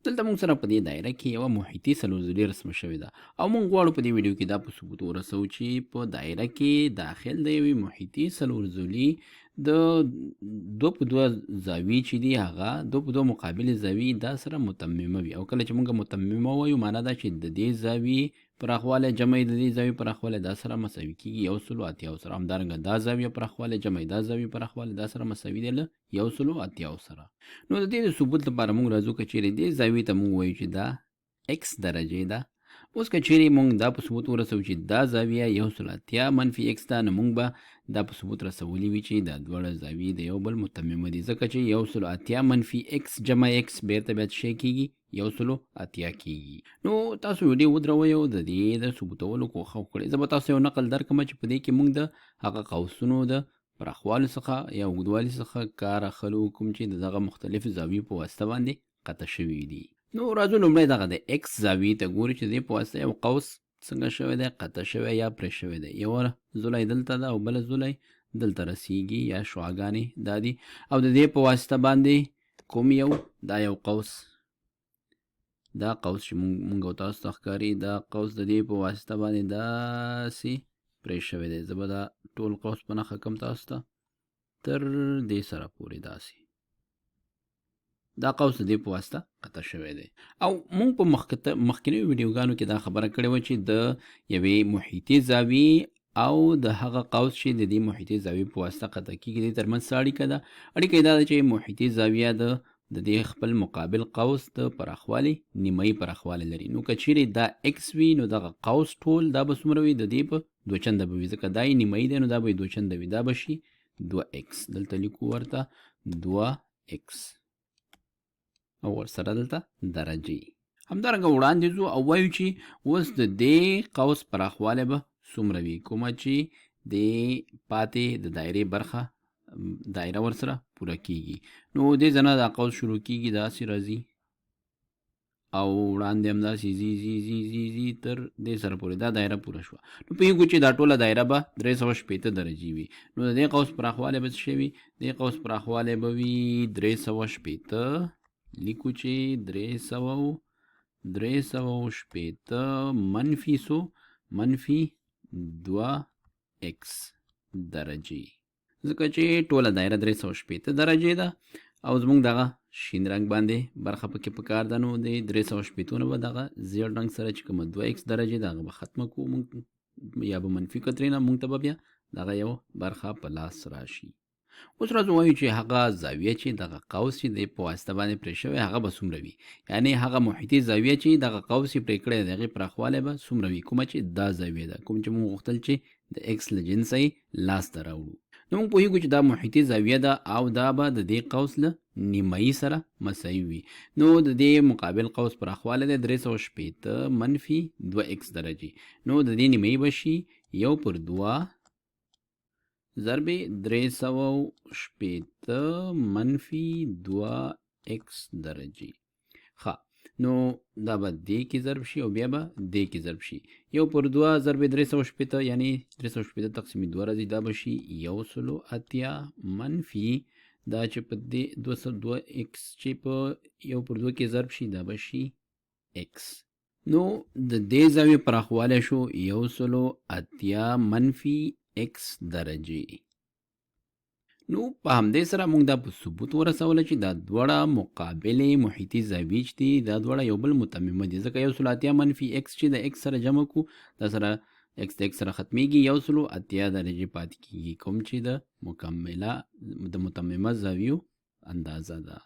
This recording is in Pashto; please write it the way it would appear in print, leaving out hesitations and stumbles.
دلته موږ سره په دې دایره کې یوه محیطي څلورزولي رسمه شوې ده او موږ غواړو په دې ویډیو کې دا په ثبوت ورسوو چې په دایره کې داخل د یوې محیطي څلورزولي د دوه په دوه زاویې چې دي هغه دوه په دوه مقابلې زاویې دا سره متممه وي او کله چې موږ متممه وایو معنا دا چې د دې زاویې پراخوالی جمع د دې زاویې پراخوالی دا سره مساوي کېږي 180 سره. همدارنګه دا زاویه پراخوالی جمع دا زاویې پراخوالی دا سره مساوي دی له 180 سره. نو د دې د ثبوت لپاره موږ راځو که چیرې دې زاویې ته موږ وایو چې دا x درجې ده. اوس که چیرې موږ دا په ثبوت ورسوو چې دا زاویه 180 منفي x ده، نو موږ به دا په ثبوت رسولی وي چې دا دواړه زاویې د یو بل متممه دي، ځکه چې 180 منفي x جمع x بیرته بیا څه شی کېږي 180 کېږي. نو تاسو ویډیو ودروئ او د دې د ثبوتولو کوښښ وکړئ. زه به تاسو یو نقل درکړم چې په دې کې موږ د هغه قوسونو د پراخوالي څخه یا اوږدوالي څخه کار اخلو، کوم چې دغه مختلفو زاویو په واسطه باندې قطع شوي دي. نو راځو لومړی دغه د x زاویې ته ګورو چې د دې په واسطه یو قوس څنګه شوی دی، قطع شوی یا پرې شوی دی. یوه زولی دلته ده او بله زولی دلته رسیږي یا شعاګانې دا دي او د دې په واسطه باندې کوم یو دا یو قوس، دا قوس چې موږ او تاسو ته ښکاري، دا قوس د دې په واسطه باندې داسې پرې شوی دی. زه به دا ټول قوس په نښه کړم تاسو ته تر دې سره پورې داسې. دا قوس د دې په واسطه قطع شوی دی او موږ په مخکینیو ویډیوګانو کې دا خبره کړې وه چې د یوې محیطي زاویې او د هغه قوس چې د دې محیطي زاویې په واسطه قطع کېږي د دې ترمنځ څه اړیکه ده. اړیکه یې دا ده چې محیطي زاویه د دې خپل مقابل قوس د پراخوالي نیمایي پراخوالی لري. نو که چیرې دا x وي نو دغه قوس ټول دا به څومره وي، د دې په دوه چنده به وي، ځکه دا یې نیمایي دی نو دا به یې دوه چنده وي، دا به شي 2x. دلته لیکو ورته 2x او ورسره دلته درجې. همدارنګه وړاندې ځو او وایو چې اوس د دې قوس پراخوالی به څومره وي، کومه چې د پاتې د دایرې برخه دایره ورسره پوره کېږي. نو دې ځای نه دا قوس شروع کېږي، داسې راځي او وړاندې همداسې ځي ځي ځي ځي ځي تر دې سره پورې دا دایره پوره شوه. نو پوهېږو چې دا ټوله دایره به 360 درجې وي. نو د دې قوس پراخوالی به څه شی وي، دې قوس پراخوالی به وي 360، لیکو چې 360 منفي څو منفي 2x درجې، ځکه چې ټوله دایره 360 درجې ده او زموږ دغه شین رنګ باندې برخه پکې پکار ده. نو د 360 نه به دغه زیړ رنګ سره چې کومه 2x درجې ده هغه به ختمه کوو موږ یا به منفي کړو ترېنه، موږ ته به بیا دغه یو برخه په لاس راشي. اوس راځو وایو چې هغه زاویه چې دغه قوس چې د په واسطه باندې پرې شوی هغه به څومره وي، یعنې هغه محیطي زاویه چې دغه قوس یې پرې کړی د هغې پراخوالی به څومره وي، کومه چې دا زاویه ده، کوم چې موږ غوښتل چې د x له جنسه یې لاسته راوړو. نو موږ پوهېږو چې دا محیطي زاویه ده او دا به د دې قوس له نیمایي سره مساوي وي. نو د دې مقابل قوس پراخوالی دی 360 منفي 2x درجې. نو د دې نیمایي به شي 1/2 ضرب 360 منفي 2x درجې. ښه، نو دا به دې کې ضرب شي او بیا به دې کې ضرب شي. 1/2 ضرب 360 یعنی 360 تقسیم 2 راځي، دا به شي 180 منفي دا چې په دې 2x چې په 1/2 کې ضرب شي دا به شي x. نو د دې زاویې پراخوالی شو 180 منفي x درجې. نو په همدې سره موږ دا په ثبوت ورسوله چې دا دواړه مقابلې محیطي زاویې چې دي دا دواړه یو بل متممه دي، ځکه 180 منفي x چې د x سره جمع کو دا سره x د x سره ختمیږي 180 درجې پاتې کېږي، کوم چې د متممه زاویو اندازه ده.